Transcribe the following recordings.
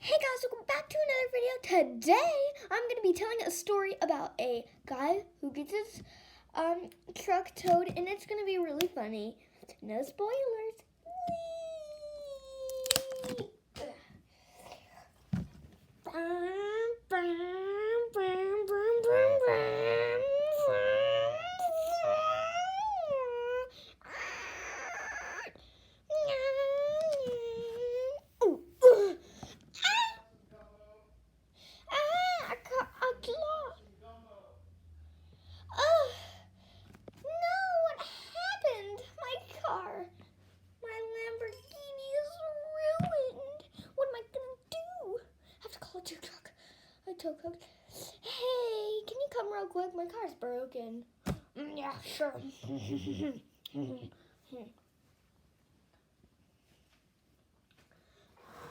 Hey guys, welcome back to another video. Today, I'm going to be telling a story about a guy who gets his truck towed, and it's going to be really funny. No spoilers. I got a claw. Oh, no, what happened? My car. My Lamborghini is ruined. What am I going to do? I have to call a tow truck. A tow truck. Hey, can you come real quick? My car's broken. Yeah, sure.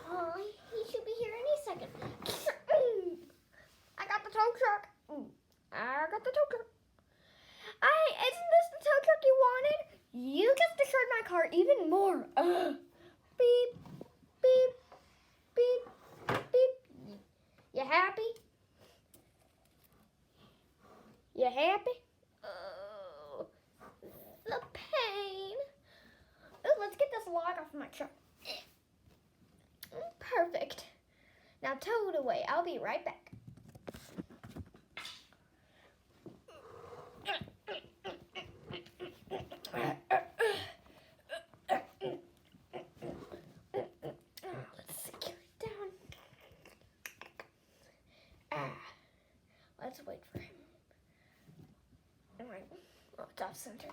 Oh, he should be here any second. I got the tow truck. I got the tow truck. Isn't this the tow truck you wanted? You just destroyed my car even more. Beep, beep, beep, beep. You happy? You happy? Oh, the pain. Oh, let's get this log off my truck. Perfect. Now tow it away. I'll be right back. Let's secure it down. Let's wait for him. All right. Oh, it's off center.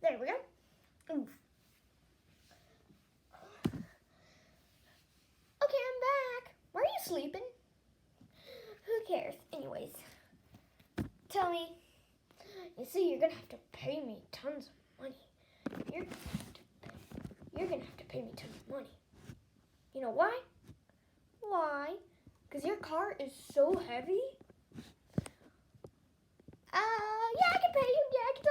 There we go. Oof. Okay, I'm back. Why are you sleeping? Who cares? Anyways, tell me. You see, you're gonna have to pay me tons of money. You're gonna have to pay me tons of money. You know why? Why? Because your car is so heavy. Yeah, I can pay you. Yeah, I can